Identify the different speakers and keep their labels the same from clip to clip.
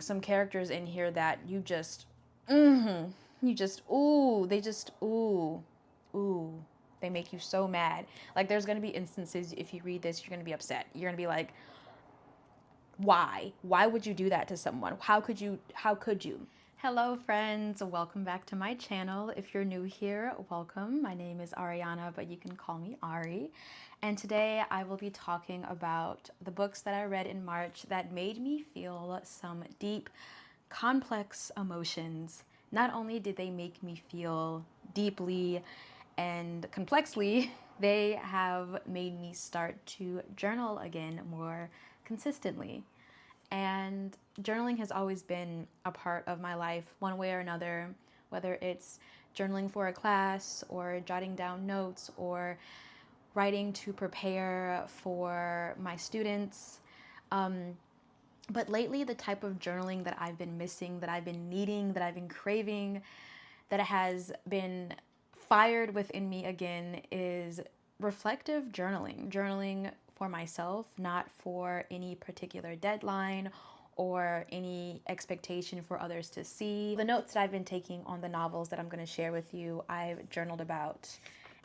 Speaker 1: Some characters in here that you just, ooh, they make you so mad. Like, there's gonna be instances, if you read this, you're gonna be upset. You're gonna be like, why? Why would you do that to someone? How could you? How could you? Hello friends, welcome back to my channel. If you're new here, welcome. My name is Ariana, but you can call me Ari. And today I will be talking about the books that I read in March that made me feel some deep, complex emotions. Not only did they make me feel deeply and complexly, they have made me start to journal again more consistently. And journaling has always been a part of my life, one way or another, whether it's journaling for a class or jotting down notes or writing to prepare for my students. But lately, the type of journaling that I've been missing, that I've been needing, that I've been craving, that has been fired within me again is reflective journaling. Journaling for myself, not for any particular deadline or any expectation for others to see. The notes that I've been taking on the novels that I'm going to share with you, I've journaled about,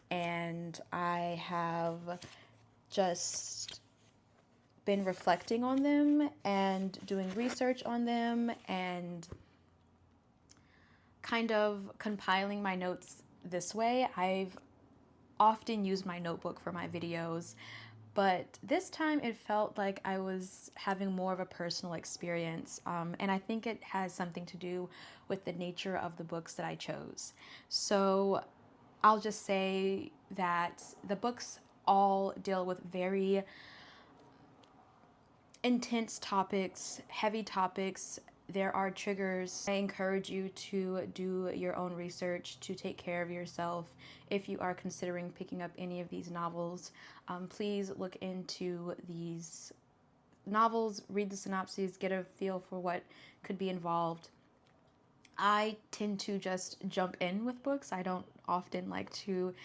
Speaker 1: and I have just been reflecting on them and doing research on them and kind of compiling my notes this way. I've often used my notebook for my videos, but this time it felt like I was having more of a personal experience, and I think it has something to do with the nature of the books that I chose. So I'll just say that the books all deal with very intense topics, heavy topics. There are triggers. I encourage you to do your own research, to take care of yourself. If you are considering picking up any of these novels, please look into these novels, read the synopses, get a feel for what could be involved. I tend to just jump in with books. I don't often like to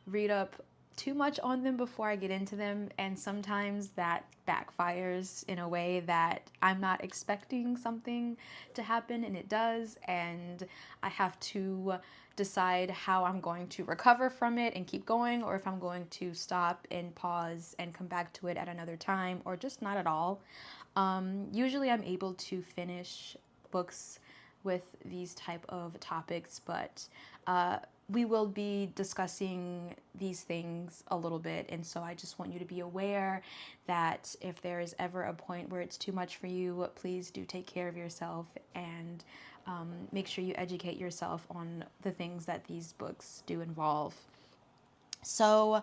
Speaker 1: read up too much on them before I get into them, and sometimes that backfires in a way that I'm not expecting something to happen and it does, and I have to decide how I'm going to recover from it and keep going, or if I'm going to stop and pause and come back to it at another time, or just not at all. Usually I'm able to finish books with these type of topics, but we will be discussing these things a little bit, and so I just want you to be aware that if there is ever a point where it's too much for you, please do take care of yourself and make sure you educate yourself on the things that these books do involve. So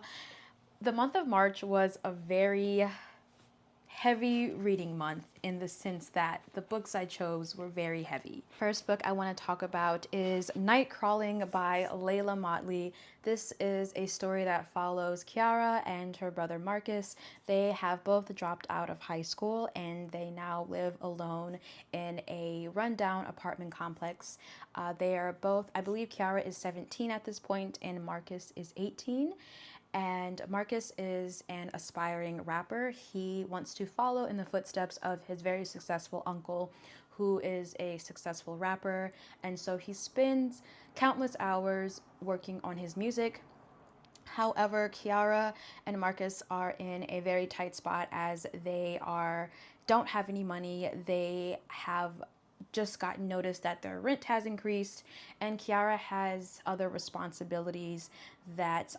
Speaker 1: the month of March was a very heavy reading month in the sense that the books I chose were very heavy. First book I want to talk about is Nightcrawling by Leila Motley. This is a story that follows Kiara and her brother Marcus. They have both dropped out of high school and they now live alone in a rundown apartment complex. They are both, I believe Kiara is 17 at this point and Marcus is 18. And Marcus is an aspiring rapper. He wants to follow in the footsteps of his very successful uncle, who is a successful rapper. And so he spends countless hours working on his music. However, Kiara and Marcus are in a very tight spot as don't have any money. They have just gotten notice that their rent has increased, and Kiara has other responsibilities that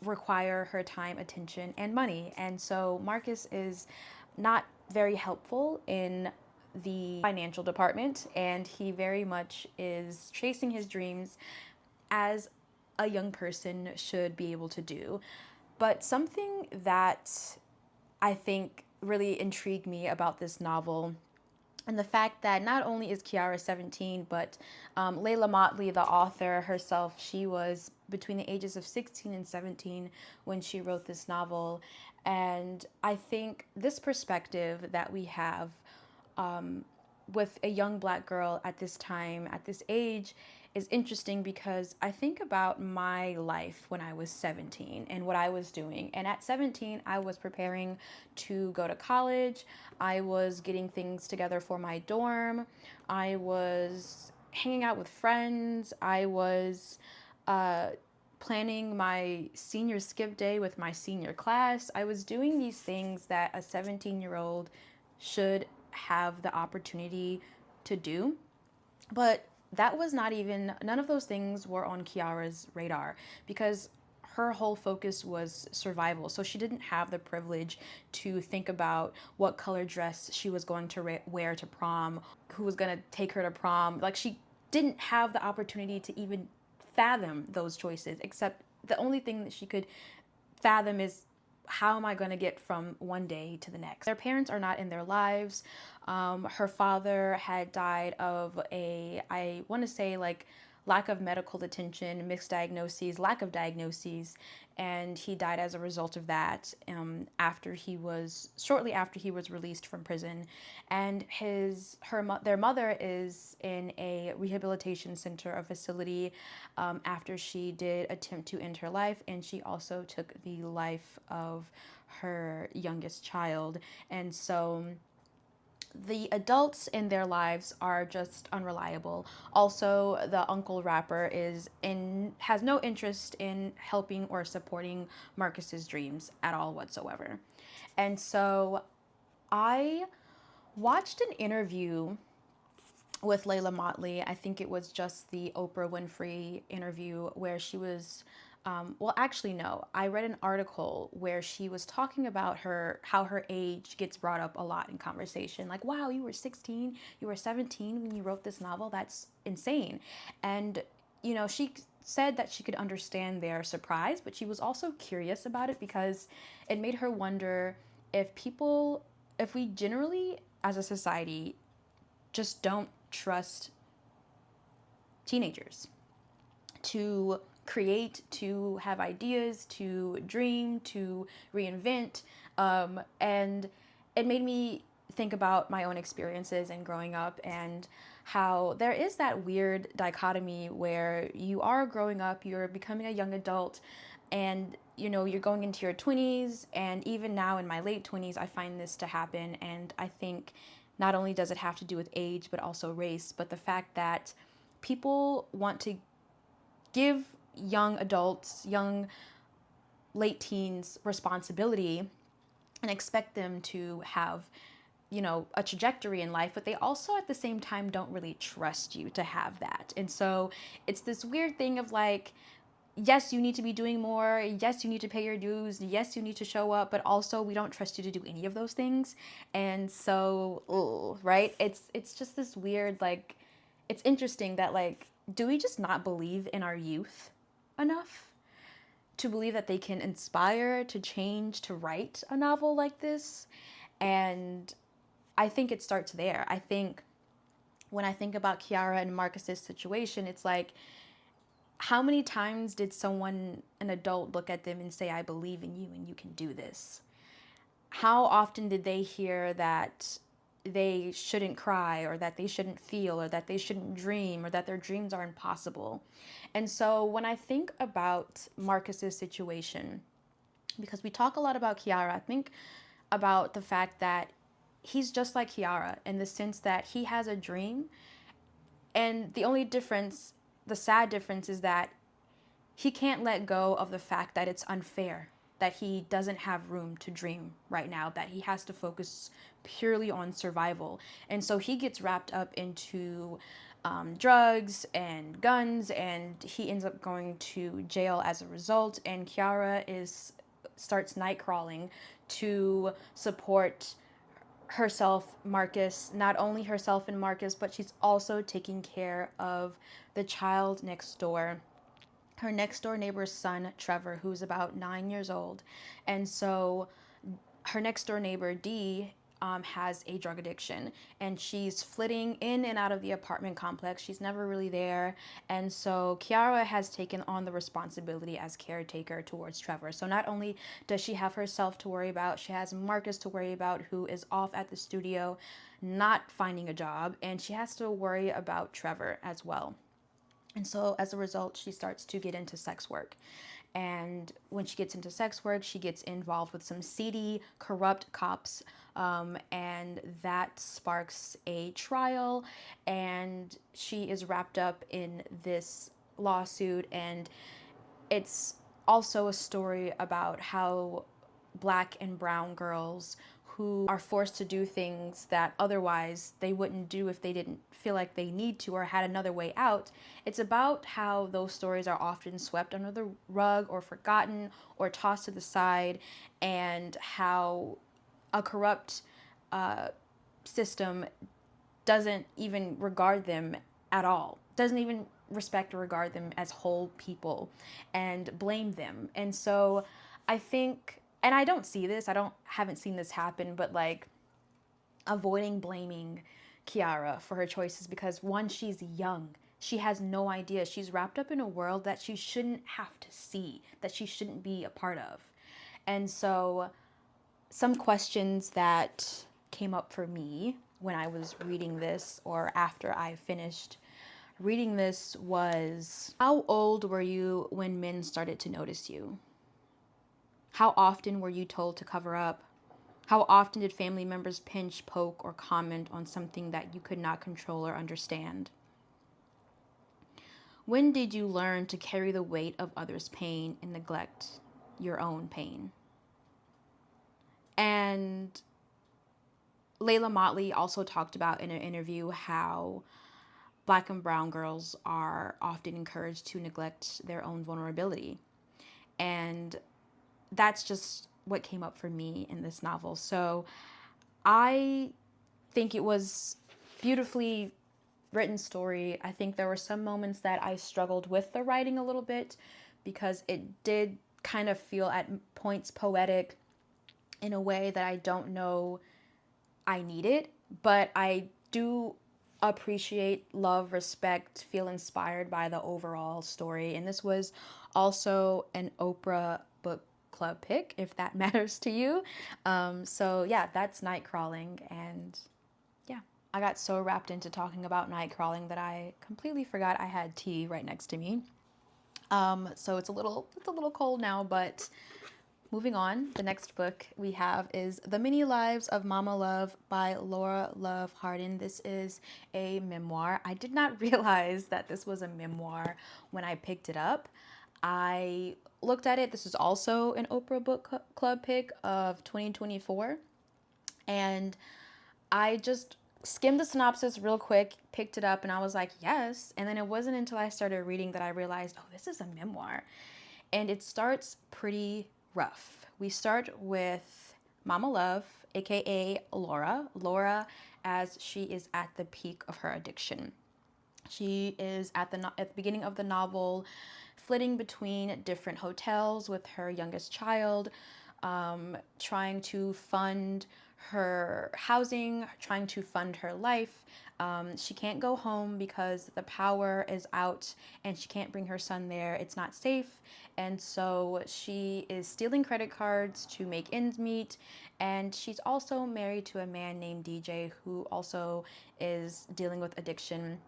Speaker 1: require her time, attention, and money. And so Marcus is not very helpful in the financial department, and he very much is chasing his dreams as a young person should be able to do. But something that I think really intrigued me about this novel, and the fact that not only is Kiara 17, but Leila Motley, the author herself, she was between the ages of 16 and 17 when she wrote this novel. And I think this perspective that we have with a young black girl at this time, at this age, is interesting because I think about my life when I was 17 and what I was doing. And at 17, I was preparing to go to college. I was getting things together for my dorm. I was hanging out with friends. I was planning my senior skip day with my senior class. I was doing these things that a 17-year-old should have the opportunity to do. But that was not even, none of those things were on Kiara's radar because her whole focus was survival. So she didn't have the privilege to think about what color dress she was going to wear to prom, who was going to take her to prom. Like, she didn't have the opportunity to even fathom those choices, except the only thing that she could fathom is, how am I going to get from one day to the next? Their parents are not in their lives. Her father had died of I want to say, like, lack of medical attention, mixed diagnoses, lack of diagnoses, and he died as a result of that shortly after he was released from prison. And their mother is in a rehabilitation center, a facility, after she did attempt to end her life, and she also took the life of her youngest child. And so the adults in their lives are just unreliable. Also, the uncle rapper has no interest in helping or supporting Marcus's dreams at all whatsoever. And so I watched an interview with Leila Motley. I think it was just the Oprah Winfrey interview where she was, well, actually, no. I read an article where she was talking about how her age gets brought up a lot in conversation. Like, wow, you were 16, you were 17 when you wrote this novel. That's insane. And, she said that she could understand their surprise, but she was also curious about it because it made her wonder if we generally, as a society, just don't trust teenagers to create, to have ideas, to dream, to reinvent. And it made me think about my own experiences and growing up, and how there is that weird dichotomy where you are growing up, you're becoming a young adult, and you're going into your 20s. And even now in my late 20s, I find this to happen. And I think not only does it have to do with age, but also race, but the fact that people want to give young adults, young late teens, responsibility and expect them to have, a trajectory in life, but they also at the same time don't really trust you to have that. And so it's this weird thing of like, yes, you need to be doing more. Yes, you need to pay your dues. Yes, you need to show up, but also we don't trust you to do any of those things. And so, right? It's just this weird, like, it's interesting that, like, do we just not believe in our youth enough to believe that they can inspire, to change, to write a novel like this? And I think it starts there. I think when I think about Kiara and Marcus's situation, it's like, how many times did an adult, look at them and say, I believe in you and you can do this? How often did they hear that they shouldn't cry, or that they shouldn't feel, or that they shouldn't dream, or that their dreams are impossible? And so when I think about Marcus's situation, because we talk a lot about Kiara, I think about the fact that he's just like Kiara in the sense that he has a dream, and the sad difference is that he can't let go of the fact that it's unfair, that he doesn't have room to dream right now, that he has to focus purely on survival. And so he gets wrapped up into drugs and guns, and he ends up going to jail as a result. And Kiara starts nightcrawling to support herself, Marcus, not only herself and Marcus, but she's also taking care of the child next door, her next door neighbor's son, Trevor, who's about 9 years old. And so her next door neighbor, Dee, has a drug addiction, and she's flitting in and out of the apartment complex. She's never really there. And so Kiara has taken on the responsibility as caretaker towards Trevor. So not only does she have herself to worry about, she has Marcus to worry about, who is off at the studio not finding a job, and she has to worry about Trevor as well. And so as a result, she starts to get into sex work. And when she gets into sex work, she gets involved with some seedy, corrupt cops. And that sparks a trial. And she is wrapped up in this lawsuit. And it's also a story about how Black and brown girls who are forced to do things that otherwise they wouldn't do if they didn't feel like they need to or had another way out. It's about how those stories are often swept under the rug or forgotten or tossed to the side, and how a corrupt system doesn't even regard them at all, doesn't even respect or regard them as whole people, and blame them. And so I think, and I don't see this, haven't seen this happen, but like avoiding blaming Kiara for her choices, because one, she's young. She has no idea. She's wrapped up in a world that she shouldn't have to see, that she shouldn't be a part of. And so some questions that came up for me when I was reading this or after I finished reading this was, how old were you when men started to notice you? How often were you told to cover up? How often did family members pinch, poke, or comment on something that you could not control or understand? When did you learn to carry the weight of others' pain and neglect your own pain? And Leila Motley also talked about in an interview how Black and brown girls are often encouraged to neglect their own vulnerability. And that's just what came up for me in this novel. So I think it was beautifully written story. I think there were some moments that I struggled with the writing a little bit, because it did kind of feel at points poetic in a way that I don't know I needed, but I do appreciate, love, respect, feel inspired by the overall story. And this was also an Oprah book club pick, if that matters to you. So yeah, that's Nightcrawling. And yeah, I got so wrapped into talking about Nightcrawling that I completely forgot I had tea right next to me. So it's a little cold now, but moving on, the next book we have is The Many Lives of Mama Love by Lara Love Hardin. This is a memoir. I did not realize that this was a memoir when I picked it up. I looked at it. This is also an Oprah Book Club pick of 2024. And I just skimmed the synopsis real quick, picked it up, and I was like, yes. And then it wasn't until I started reading that I realized, oh, this is a memoir. And it starts pretty rough. We start with Mama Love, aka Lara. Lara, as she is at the peak of her addiction. She is at the beginning of the novel, flitting between different hotels with her youngest child, trying to fund her housing, trying to fund her life. She can't go home because the power is out and she can't bring her son there. It's not safe. And so she is stealing credit cards to make ends meet. And she's also married to a man named DJ who also is dealing with addiction.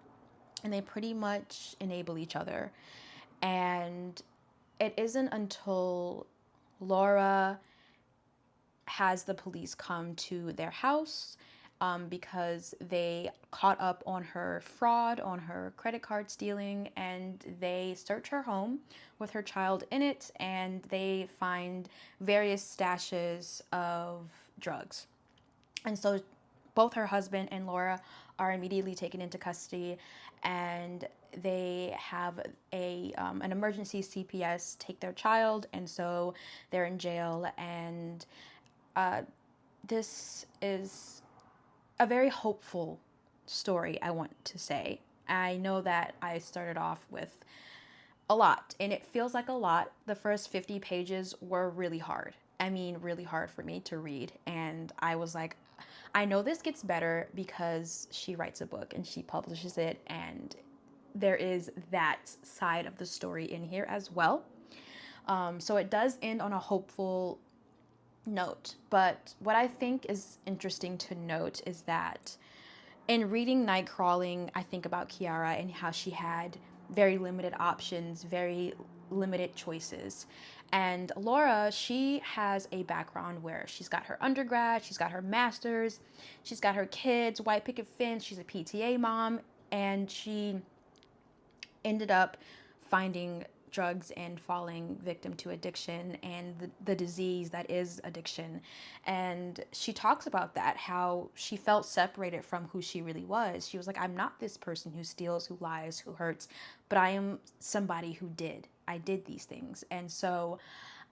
Speaker 1: And they pretty much enable each other. And it isn't until Lara has the police come to their house because they caught up on her fraud, on her credit card stealing, and they search her home with her child in it, and they find various stashes of drugs. And so both her husband and Lara are immediately taken into custody, and they have an emergency CPS take their child, and so they're in jail. And this is a very hopeful story, I want to say. I know that I started off with a lot, and it feels like a lot. The first 50 pages were really hard. I mean, really hard for me to read. And I was like, I know this gets better because she writes a book and she publishes it, and there is that side of the story in here as well. So it does end on a hopeful note. But what I think is interesting to note is that in reading Nightcrawling, I think about Kiara and how she had very limited options, very limited choices. And Laura, she has a background where she's got her undergrad, she's got her master's, she's got her kids, white picket fence, she's a PTA mom, and she ended up finding drugs and falling victim to addiction and the disease that is addiction. And she talks about that, how she felt separated from who she really was. She was like, I'm not this person who steals, who lies, who hurts, but I am somebody who did. I did these things. And so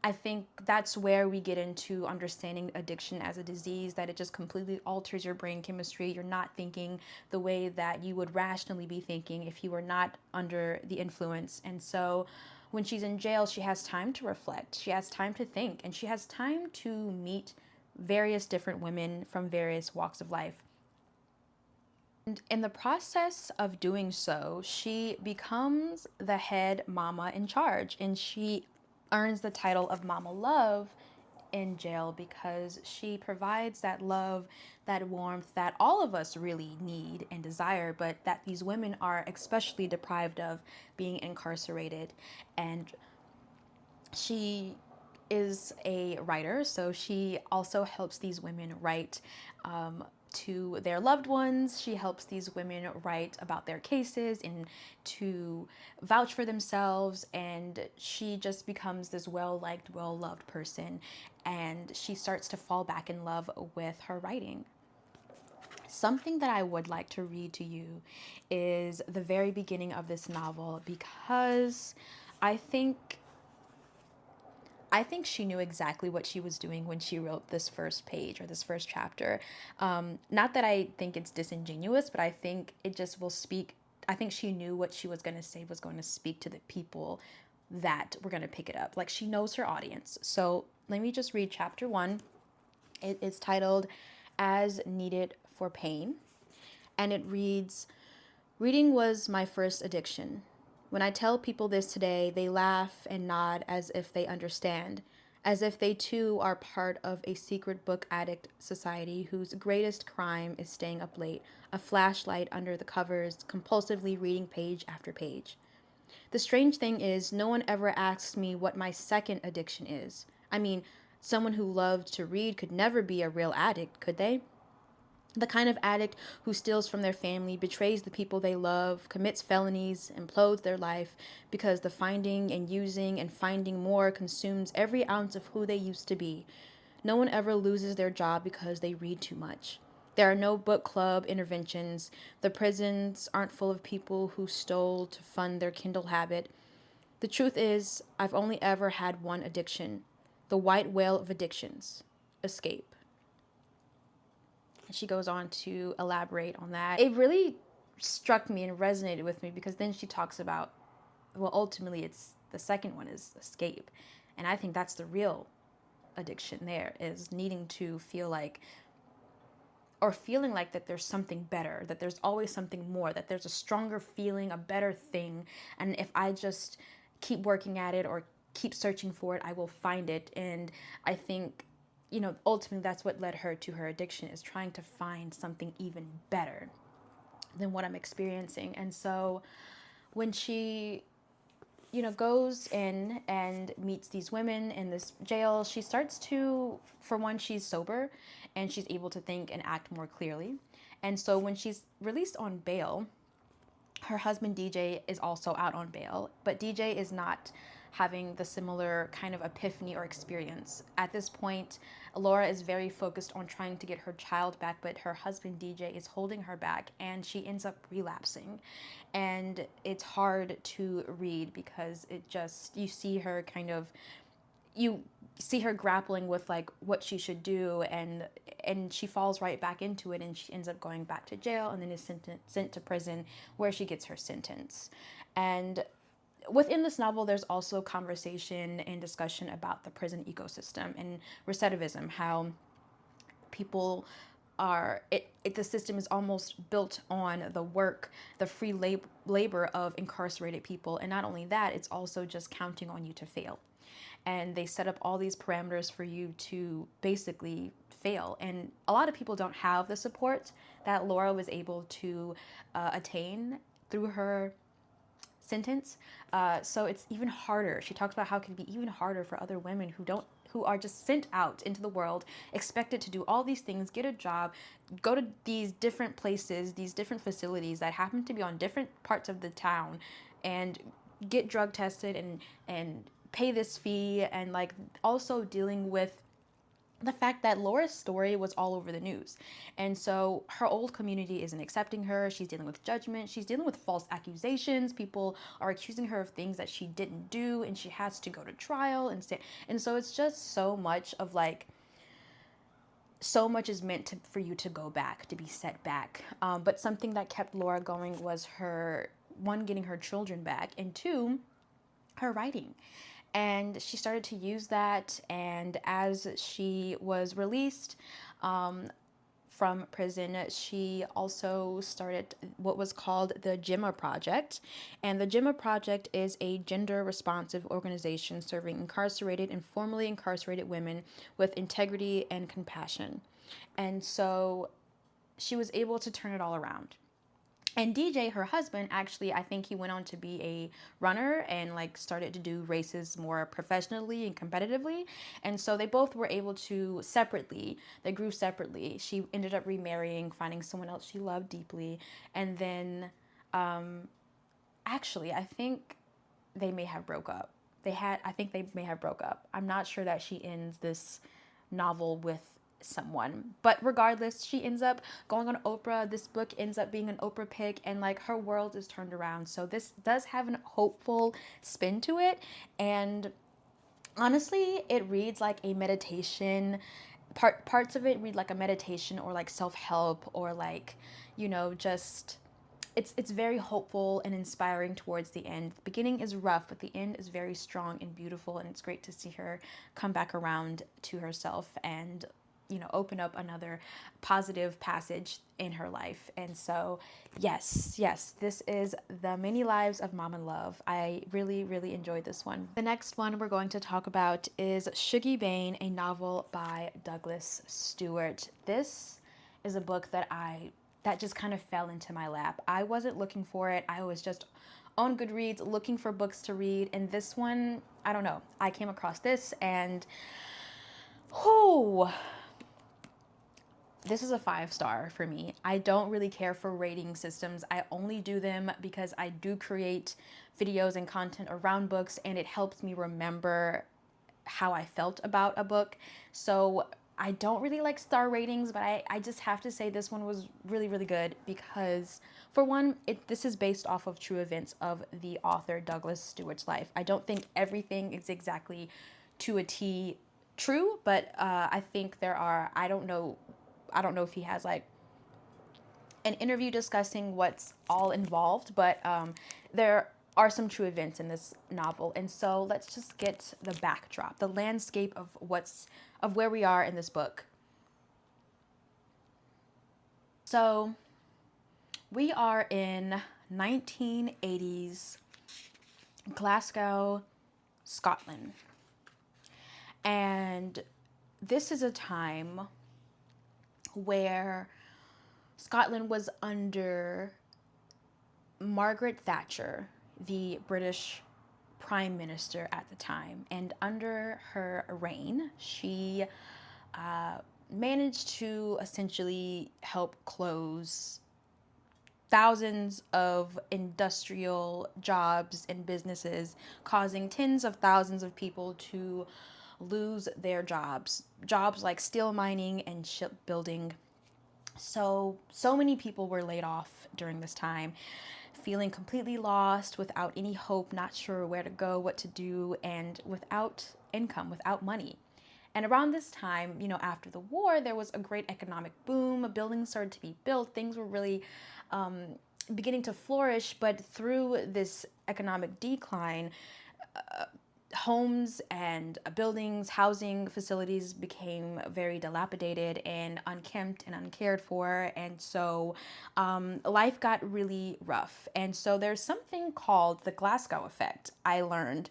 Speaker 1: I think that's where we get into understanding addiction as a disease, that it just completely alters your brain chemistry. You're not thinking the way that you would rationally be thinking if you were not under the influence. And so when she's in jail, she has time to reflect, she has time to think, and she has time to meet various different women from various walks of life. And in the process of doing so, she becomes the head mama in charge, and she earns the title of Mama Love in jail because she provides that love, that warmth that all of us really need and desire, but that these women are especially deprived of being incarcerated. And she is a writer, so she also helps these women write to their loved ones. She helps these women write about their cases and to vouch for themselves. And she just becomes this well-liked, well-loved person. And she starts to fall back in love with her writing. Something that I would like to read to you is the very beginning of this novel, because I think she knew exactly what she was doing when she wrote this first page or this first chapter. Not that I think it's disingenuous, but I think it just will speak. I think she knew what she was going to say was going to speak to the people that were going to pick it up. Like, she knows her audience. So let me just read chapter 1. It is titled As Needed for Pain. And it reads, reading was my first addiction. When I tell people this today, they laugh and nod as if they understand, as if they too are part of a secret book addict society whose greatest crime is staying up late, a flashlight under the covers, compulsively reading page after page. The strange thing is, no one ever asks me what my second addiction is. I mean, someone who loved to read could never be a real addict, could they? The kind of addict who steals from their family, betrays the people they love, commits felonies, implodes their life because the finding and using and finding more consumes every ounce of who they used to be. No one ever loses their job because they read too much. There are no book club interventions. The prisons aren't full of people who stole to fund their Kindle habit. The truth is, I've only ever had one addiction, the white whale of addictions, escape. She goes on to elaborate on that. It really struck me and resonated with me because then she talks about, well, ultimately it's the second one is escape. And I think that's the real addiction there, is needing to feel like, or feeling like that there's something better, that there's always something more, that there's a stronger feeling, a better thing. And if I just keep working at it or keep searching for it, I will find it. And I think, ultimately that's what led her to her addiction, is trying to find something even better than what I'm experiencing. And so when she, goes in and meets these women in this jail, she starts to, for one, she's sober and she's able to think and act more clearly. And so when she's released on bail, her husband DJ is also out on bail, but DJ is not having the similar kind of epiphany or experience. At this point, Laura is very focused on trying to get her child back, but her husband DJ is holding her back, and she ends up relapsing. And it's hard to read because you see her grappling with like what she should do, and she falls right back into it, and she ends up going back to jail and then is sent to prison where she gets her sentence. And within this novel, there's also conversation and discussion about the prison ecosystem and recidivism, how people the system is almost built on the work, the free labor of incarcerated people. And not only that, it's also just counting on you to fail. And they set up all these parameters for you to basically fail. And a lot of people don't have the support that Laura was able to attain through her sentence. So it's even harder. She talks about how it can be even harder for other women who are just sent out into the world, expected to do all these things, get a job, go to these different places, these different facilities that happen to be on different parts of the town, and get drug tested and pay this fee, and like also dealing with the fact that Laura's story was all over the news. And so her old community isn't accepting her. She's dealing with judgment. She's dealing with false accusations. People are accusing her of things that she didn't do, and she has to go to trial and say. And so it's just so much of like, so much is meant for you to go back, to be set back. But something that kept Laura going was her, one, getting her children back, and two, her writing. And she started to use that. And as she was released from prison, she also started what was called the Gemma Project. And the Gemma Project is a gender responsive organization serving incarcerated and formerly incarcerated women with integrity and compassion. And so she was able to turn it all around. And DJ, her husband, actually, I think he went on to be a runner and like started to do races more professionally and competitively. And so they both were able to separately, they grew separately. She ended up remarrying, finding someone else she loved deeply. And then actually, I think they may have broke up. I think they may have broke up. I'm not sure that she ends this novel with someone, but regardless, she ends up going on Oprah. This book ends up being an Oprah pick, and like her world is turned around. So this does have an hopeful spin to it, and honestly, it reads like a meditation. Parts of it read like a meditation or like self-help, or like, you know, just it's very hopeful and inspiring towards the end. The beginning is rough, but the end is very strong and beautiful, and it's great to see her come back around to herself and, you know, open up another positive passage in her life. And so, yes, this is The Many Lives of Mom and Love. I really, really enjoyed this one. The next one we're going to talk about is Shuggie, Bain, a novel by Douglas Stuart. This is a book that just kind of fell into my lap. I wasn't looking for it. I was just on Goodreads looking for books to read, and this one, I don't know, I came across this, and this is a 5-star for me. I don't really care for rating systems. I only do them because I do create videos and content around books, and it helps me remember how I felt about a book. So I don't really like star ratings, but I just have to say this one was really, really good because, for one, this is based off of true events of the author Douglas Stuart's life. I don't think everything is exactly to a T true, but I think there are, I don't know if he has like an interview discussing what's all involved, but there are some true events in this novel. And so let's just get the backdrop, the landscape of where we are in this book. So we are in 1980s Glasgow, Scotland. And this is a time where Scotland was under Margaret Thatcher, the British Prime Minister at the time. And under her reign, she managed to essentially help close thousands of industrial jobs and businesses, causing tens of thousands of people to lose their jobs like steel mining and shipbuilding. So many people were laid off during this time, feeling completely lost, without any hope, not sure where to go, what to do, and without income, without money. And around this time, you know, after the war, there was a great economic boom. Buildings started to be built. Things were really beginning to flourish. But through this economic decline, homes and buildings, housing facilities became very dilapidated and unkempt and uncared for. And so life got really rough. And so there's something called the Glasgow effect, I learned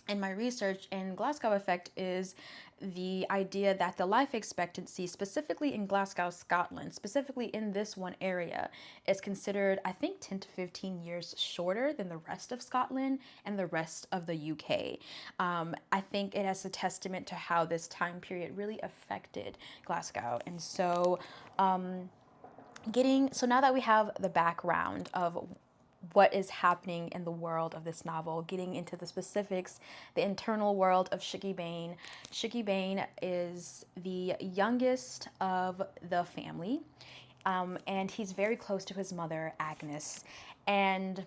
Speaker 1: in my research. And Glasgow effect is the idea that the life expectancy, specifically in Glasgow, Scotland, specifically in this one area, is considered, I think, 10 to 15 years shorter than the rest of Scotland and the rest of the UK. I think it has a testament to how this time period really affected Glasgow. And so, so now that we have the background of what is happening in the world of this novel, getting into the specifics, the internal world of Shuggie Bain. Shuggie Bain is the youngest of the family, and he's very close to his mother, Agnes. And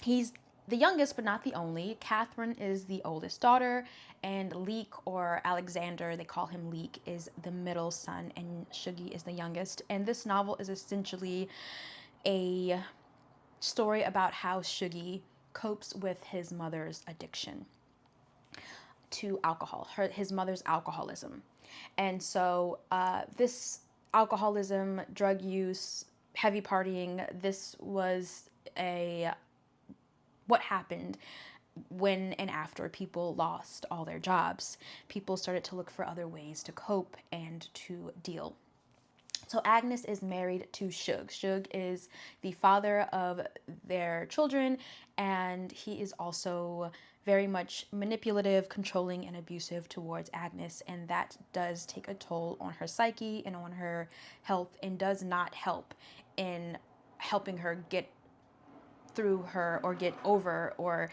Speaker 1: he's the youngest, but not the only. Catherine is the oldest daughter, and Leek, or Alexander, they call him Leek, is the middle son, and Shuggie is the youngest. And this novel is essentially a story about how Shuggie copes with his mother's addiction to alcohol, his mother's alcoholism. And so this alcoholism, drug use, heavy partying, this was what happened when and after people lost all their jobs. People started to look for other ways to cope and to deal. So Agnes is married to Shug. Shug is the father of their children, and he is also very much manipulative, controlling, and abusive towards Agnes, and that does take a toll on her psyche and on her health, and does not help in helping her get through her, or get over, or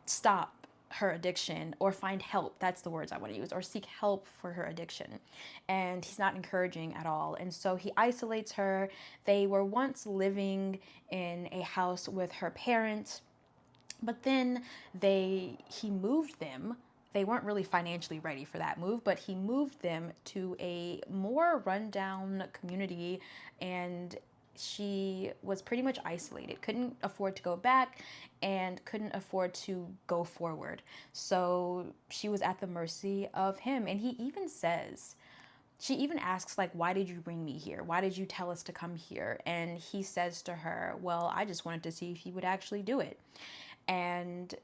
Speaker 1: stop her addiction, or find help. That's the words I want to use, or seek help for her addiction. And he's not encouraging at all. And so he isolates her. They were once living in a house with her parents, but then he moved them. They weren't really financially ready for that move, but he moved them to a more rundown community, and she was pretty much isolated, couldn't afford to go back, and couldn't afford to go forward. So she was at the mercy of him. And she even asks, like, why did you bring me here? Why did you tell us to come here? And he says to her, well, I just wanted to see if you would actually do it. And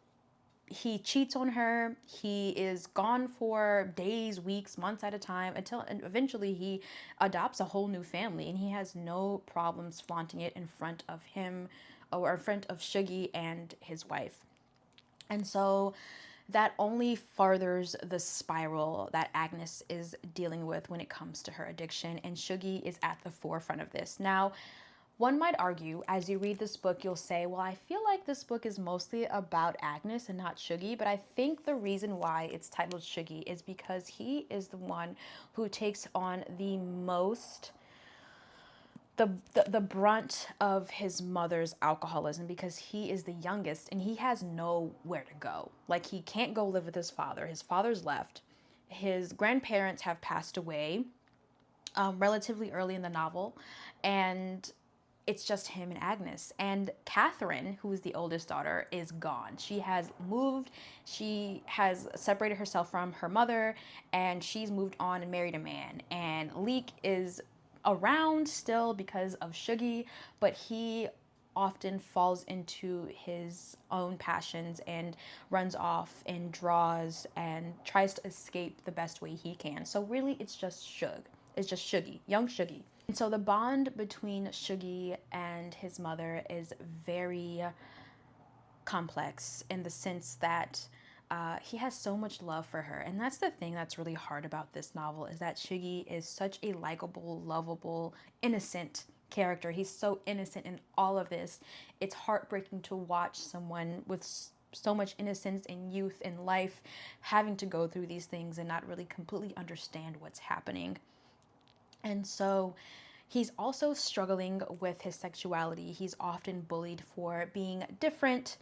Speaker 1: he cheats on her. He is gone for days, weeks, months at a time, until eventually he adopts a whole new family, and he has no problems flaunting it in front of him, or in front of Shuggie and his wife. And so that only furthers the spiral that Agnes is dealing with when it comes to her addiction, and Shuggie is at the forefront of this. Now, one might argue, as you read this book, you'll say, well, I feel like this book is mostly about Agnes and not Shuggie, but I think the reason why it's titled Shuggie is because he is the one who takes on the most, the brunt of his mother's alcoholism, because he is the youngest and he has nowhere to go. Like, he can't go live with his father. His father's left. His grandparents have passed away relatively early in the novel, and it's just him and Agnes. And Catherine, who is the oldest daughter, is gone. She has moved. She has separated herself from her mother, and she's moved on and married a man. And Leek is around still because of Shuggie, but he often falls into his own passions and runs off and draws and tries to escape the best way he can. So really, it's just Shuggie, young Shuggie. And so the bond between Shuggie and his mother is very complex, in the sense that he has so much love for her. And that's the thing that's really hard about this novel, is that Shuggie is such a likable, lovable, innocent character. He's so innocent in all of this. It's heartbreaking to watch someone with so much innocence and youth in life having to go through these things and not really completely understand what's happening. And so he's also struggling with his sexuality. He's often bullied for being different.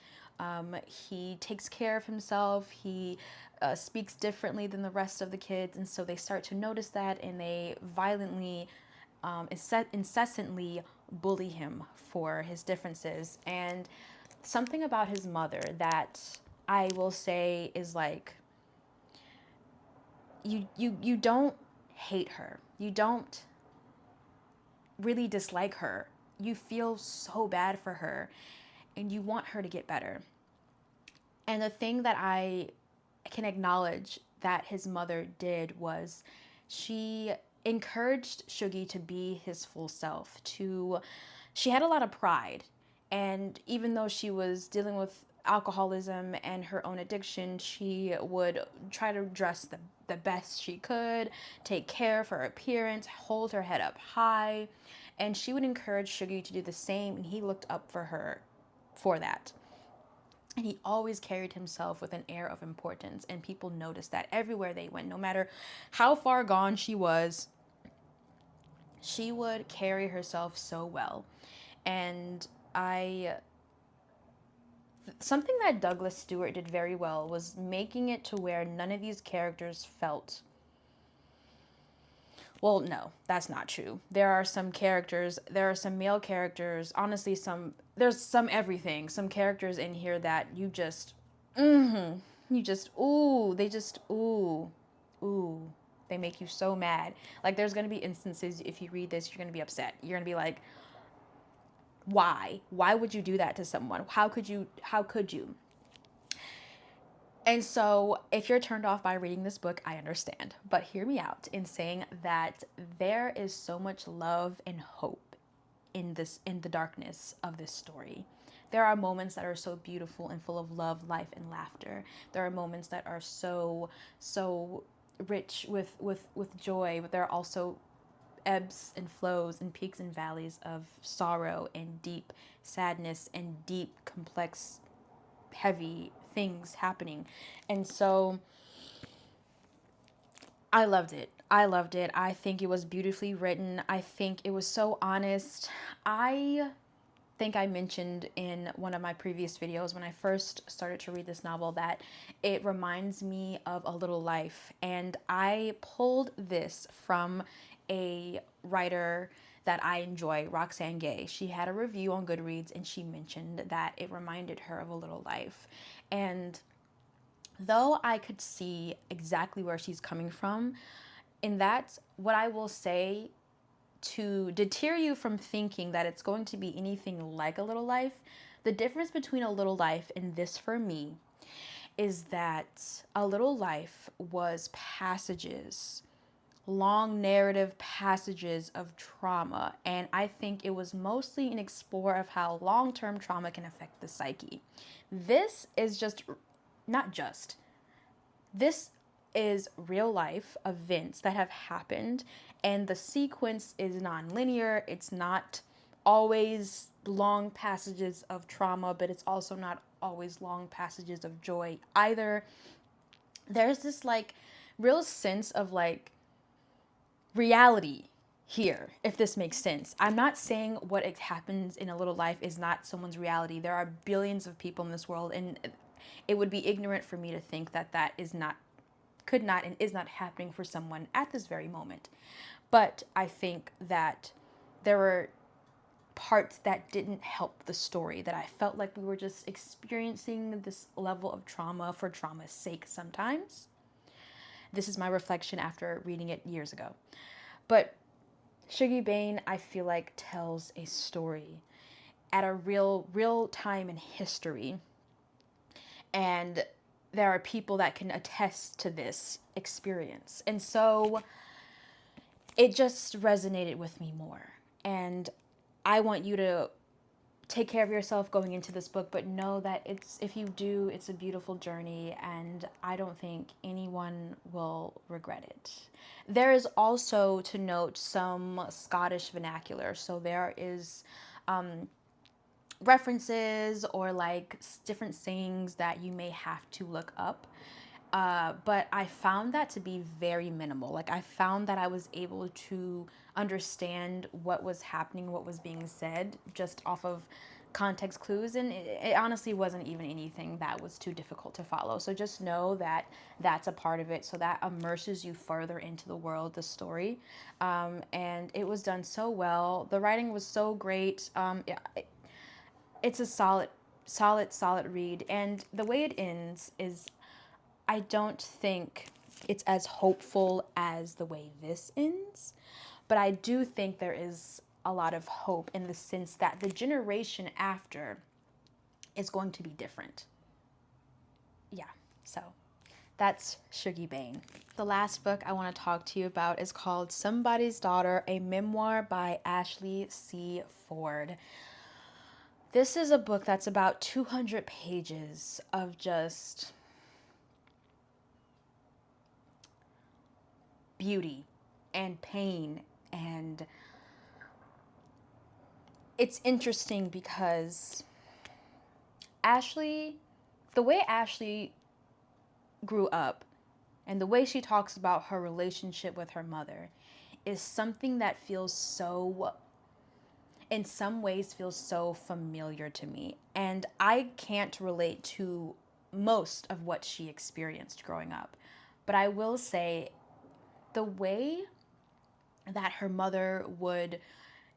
Speaker 1: He takes care of himself. He speaks differently than the rest of the kids. And so they start to notice that, and they violently, incessantly bully him for his differences. And something about his mother that I will say is like, you don't hate her. You don't really dislike her. You feel so bad for her, and you want her to get better. And the thing that I can acknowledge that his mother did was she encouraged Shuggie to be his full self. She had a lot of pride, and even though she was dealing with alcoholism and her own addiction, she would try to dress the best she could, take care of her appearance, hold her head up high, and she would encourage Shuggie to do the same, and he looked up for her for that. And he always carried himself with an air of importance, and people noticed that everywhere they went. No matter how far gone she was, she would carry herself so well. And something that Douglas Stewart did very well was making it to where none of these characters felt, well, no, that's not true. There are some male characters, honestly, there's some everything, some characters in here that you just, ooh, they make you so mad. Like, there's going to be instances, if you read this, you're going to be upset. You're going to be like, why would you do that to someone? How could you? And so if you're turned off by reading this book, I understand, but hear me out in saying that there is so much love and hope in the darkness of this story. There are moments that are so beautiful and full of love, life, and laughter. There are moments that are so rich with joy, but there are also ebbs and flows and peaks and valleys of sorrow and deep sadness and deep, complex, heavy things happening. And so I loved it. I think it was beautifully written. I think it was so honest. I think I mentioned in one of my previous videos when I first started to read this novel that it reminds me of A Little Life. And I pulled this from a writer that I enjoy, Roxane Gay. She had a review on Goodreads and she mentioned that it reminded her of A Little Life. And though I could see exactly where she's coming from, in that, what I will say to deter you from thinking that it's going to be anything like A Little Life, the difference between A Little Life and this for me is that A Little Life was passages, long narrative passages of trauma, and I think it was mostly an explore of how long-term trauma can affect the psyche. This is this is real life events that have happened, and the sequence is non-linear. It's not always long passages of trauma, but it's also not always long passages of joy either. There's this like real sense of like reality here, if this makes sense. I'm not saying what happens in A Little Life is not someone's reality. There are billions of people in this world, and it would be ignorant for me to think that that could not and is not happening for someone at this very moment. But I think that there were parts that didn't help the story, that I felt like we were just experiencing this level of trauma for trauma's sake sometimes. This is my reflection after reading it years ago. But Shuggie Bain, I feel like, tells a story at a real time in history. And there are people that can attest to this experience. And so it just resonated with me more. And I want you to take care of yourself going into this book, but know that if you do, it's a beautiful journey, and I don't think anyone will regret it. There is also, to note, some Scottish vernacular. So there is references or like different sayings that you may have to look up. But I found that to be very minimal. Like, I found that I was able to understand what was happening, what was being said, just off of context clues, and it honestly wasn't even anything that was too difficult to follow. So just know that that's a part of it, so that immerses you further into the world, the story, and it was done so well. The writing was so great. It's a solid read, and the way it ends is, I don't think it's as hopeful as the way this ends, but I do think there is a lot of hope in the sense that the generation after is going to be different. Yeah, so That's Shuggie Bain. The last book I want to talk to you about is called Somebody's Daughter, a memoir by Ashley C. Ford. This is a book that's about 200 pages of just beauty and pain, and it's interesting because the way Ashley grew up and the way she talks about her relationship with her mother is something that in some ways feels so familiar to me. And I can't relate to most of what she experienced growing up. But I will say the way that her mother would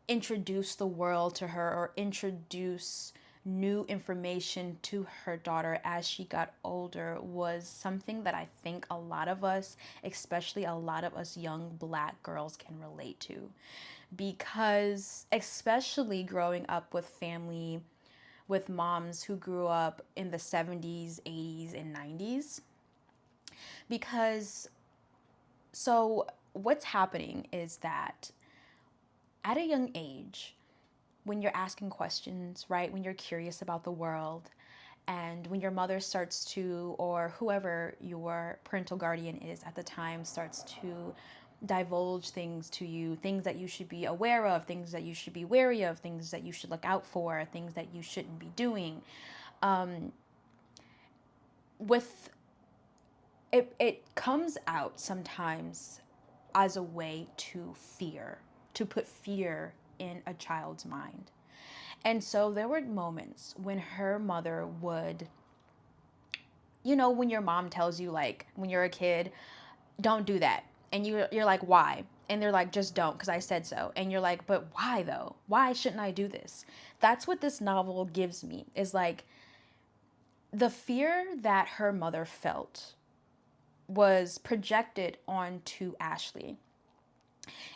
Speaker 1: introduce the world to her or introduce new information to her daughter as she got older was something that I think a lot of us, especially a lot of us young Black girls, can relate to. Because especially growing up with moms who grew up in the 70s, 80s, and 90s. Because so what's happening is that at a young age, when you're asking questions, right? When you're curious about the world, and when your mother starts to, or whoever your parental guardian is at the time, starts to divulge things to you, things that you should be aware of, things that you should be wary of, things that you should look out for, things that you shouldn't be doing. With it comes out sometimes as a way to put fear in a child's mind. And so there were moments when her mother would, when your mom tells you, like, when you're a kid, don't do that. And you're like, why? And they're like, just don't, because I said so. And you're like, but why though? Why shouldn't I do this? That's what this novel gives me, is like the fear that her mother felt was projected onto Ashley.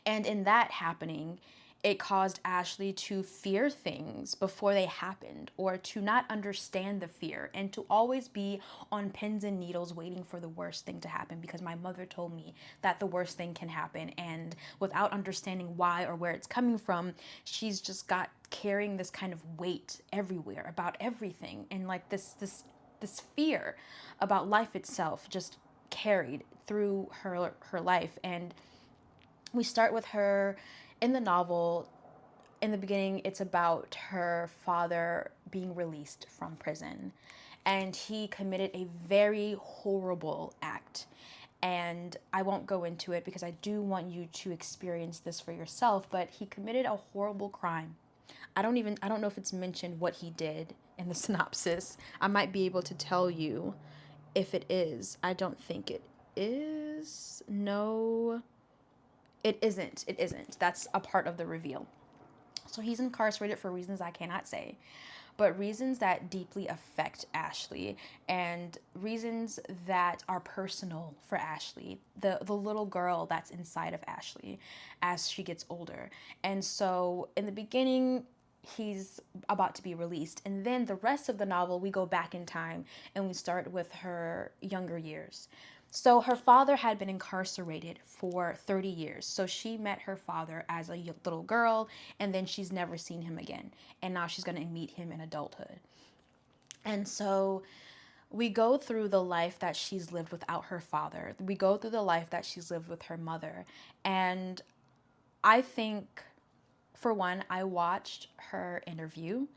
Speaker 1: And in that happening, it caused Ashley to fear things before they happened, or to not understand the fear, and to always be on pins and needles waiting for the worst thing to happen, because my mother told me that the worst thing can happen. And without understanding why or where it's coming from, she's just got carrying this kind of weight everywhere about everything. And like this fear about life itself just carried through her life. And we start with her in the novel. In the beginning, it's about her father being released from prison, and he committed a very horrible act. And I won't go into it because I do want you to experience this for yourself, but he committed a horrible crime. I don't know if it's mentioned what he did in the synopsis. I might be able to tell you if it is. I don't think it is. No, it isn't. It isn't. That's a part of the reveal. So he's incarcerated for reasons I cannot say, but reasons that deeply affect Ashley, and reasons that are personal for Ashley, the little girl that's inside of Ashley as she gets older. And so in the beginning, he's about to be released, and then the rest of the novel, we go back in time and we start with her younger years. So her father had been incarcerated for 30 years. So she met her father as a little girl, and then she's never seen him again. And now she's going to meet him in adulthood. And so we go through the life that she's lived without her father. We go through the life that she's lived with her mother. And I think, for one, I watched her interview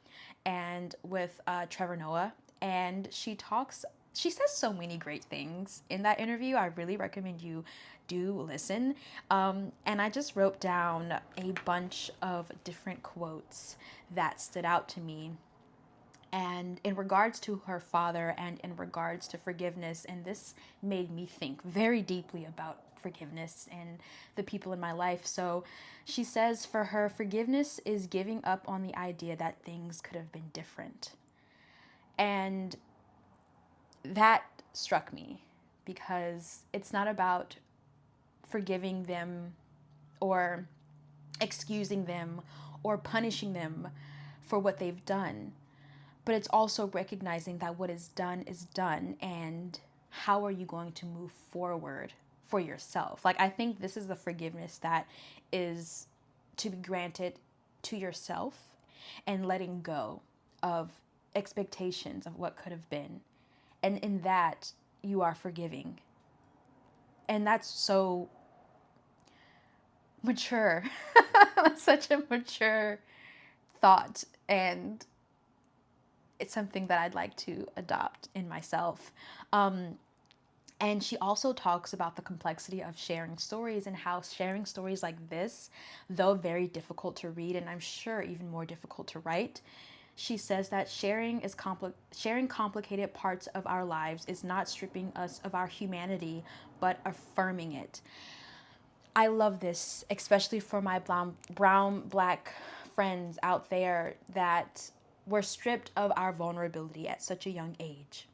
Speaker 1: and with Trevor Noah, and she says so many great things in that interview. I really recommend you do listen. And I just wrote down a bunch of different quotes that stood out to me. And in regards to her father and in regards to forgiveness, and this made me think very deeply about forgiveness and the people in my life. So she says, for her, forgiveness is giving up on the idea that things could have been different. And that struck me, because it's not about forgiving them or excusing them or punishing them for what they've done, but it's also recognizing that what is done, and how are you going to move forward for yourself? Like, I think this is the forgiveness that is to be granted to yourself, and letting go of expectations of what could have been. And in that, you are forgiving. And that's so mature. That's such a mature thought. And it's something that I'd like to adopt in myself. And she also talks about the complexity of sharing stories, and how sharing stories like this, though very difficult to read, and I'm sure even more difficult to write, she says that sharing complicated parts of our lives is not stripping us of our humanity, but affirming it. I love this, especially for my brown, black friends out there that were stripped of our vulnerability at such a young age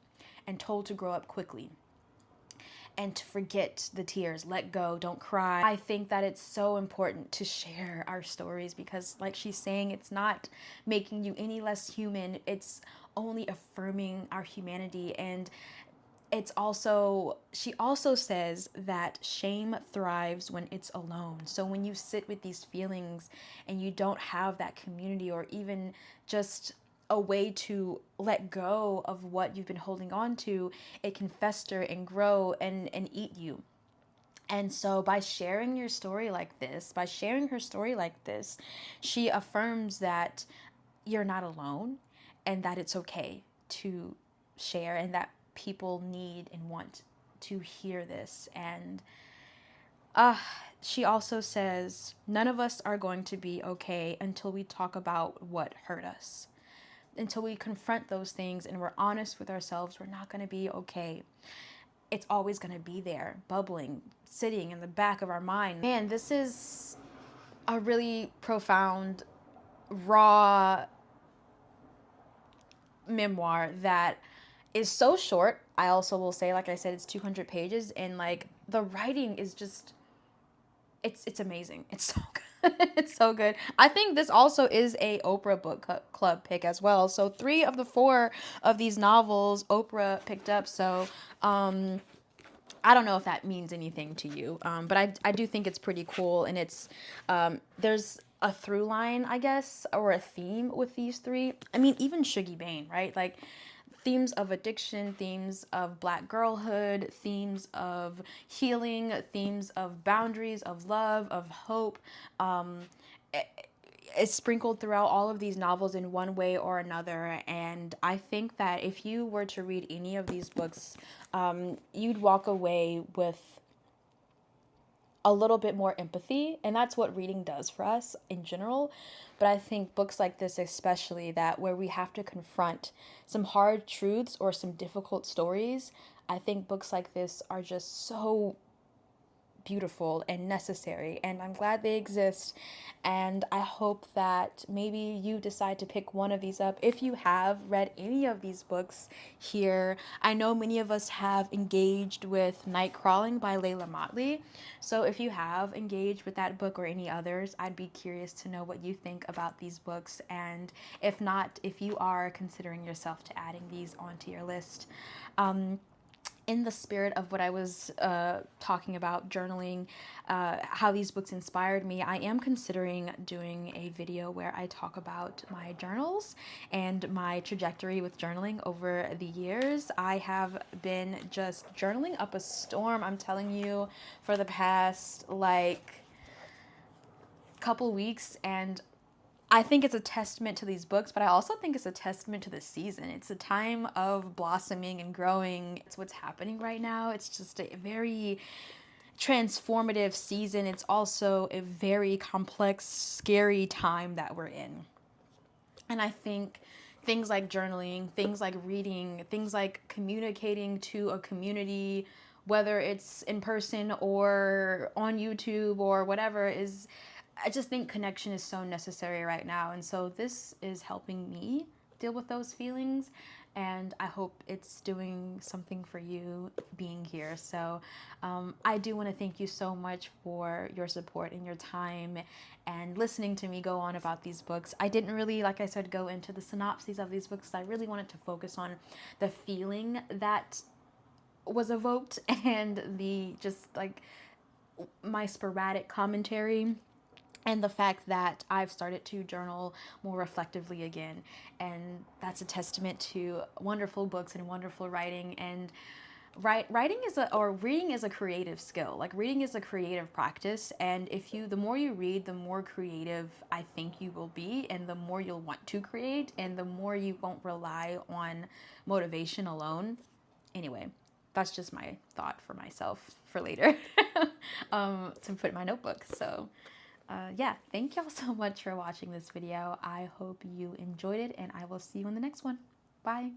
Speaker 1: and told to grow up quickly and to forget the tears, let go, don't cry. I think that it's so important to share our stories because, like she's saying, it's not making you any less human. It's only affirming our humanity. And it's also, she also says that shame thrives when it's alone. So when you sit with these feelings and you don't have that community, or even just a way to let go of what you've been holding on to, it can fester and grow and eat you. And so by sharing your story like this, by sharing her story like this, she affirms that you're not alone, and that it's okay to share, and that people need and want to hear this. And she also says, none of us are going to be okay until we talk about what hurt us. Until we confront those things and we're honest with ourselves, we're not going to be okay. It's always going to be there, bubbling, sitting in the back of our mind. Man, this is a really profound, raw memoir that is so short. I also will say, like I said, it's 200 pages, and like the writing is just, it's amazing. It's so good. It's so good. I think this also is a Oprah book club pick as well. So 3 of the 4 of these novels Oprah picked up. So I don't know if that means anything to you, but I do think it's pretty cool. And it's there's a through line, I guess, or a theme with these 3. I mean, even Shuggie Bain, right? Like, themes of addiction, themes of Black girlhood, themes of healing, themes of boundaries, of love, of hope. It's sprinkled throughout all of these novels in one way or another. And I think that if you were to read any of these books, you'd walk away with a little bit more empathy, and that's what reading does for us in general. But I think books like this, especially, that where we have to confront some hard truths or some difficult stories, I think books like this are just so beautiful and necessary, and I'm glad they exist. And I hope that maybe you decide to pick one of these up if you have read any of these books here. I know many of us have engaged with Nightcrawling by Leila Motley, so if you have engaged with that book or any others, I'd be curious to know what you think about these books, and if not, if you are considering yourself to adding these onto your list. In the spirit of what I was talking about, journaling, how these books inspired me, I am considering doing a video where I talk about my journals and my trajectory with journaling over the years. I have been just journaling up a storm, I'm telling you, for the past couple weeks, and I think it's a testament to these books, but I also think it's a testament to the season. It's a time of blossoming and growing. It's what's happening right now. It's just a very transformative season. It's also a very complex, scary time that we're in. And I think things like journaling, things like reading, things like communicating to a community, whether it's in person or on YouTube or whatever, I just think connection is so necessary right now. And so this is helping me deal with those feelings. And I hope it's doing something for you being here. So I do want to thank you so much for your support and your time and listening to me go on about these books. I didn't really, like I said, go into the synopses of these books. I really wanted to focus on the feeling that was evoked, and the just like my sporadic commentary, and the fact that I've started to journal more reflectively again. And that's a testament to wonderful books and wonderful writing. And writing is or reading is a creative skill. Like, reading is a creative practice, and the more you read, the more creative I think you will be, and the more you'll want to create, and the more you won't rely on motivation alone. Anyway, that's just my thought for myself for later, to put in my notebook. So yeah, thank y'all so much for watching this video. I hope you enjoyed it, and I will see you in the next one. Bye.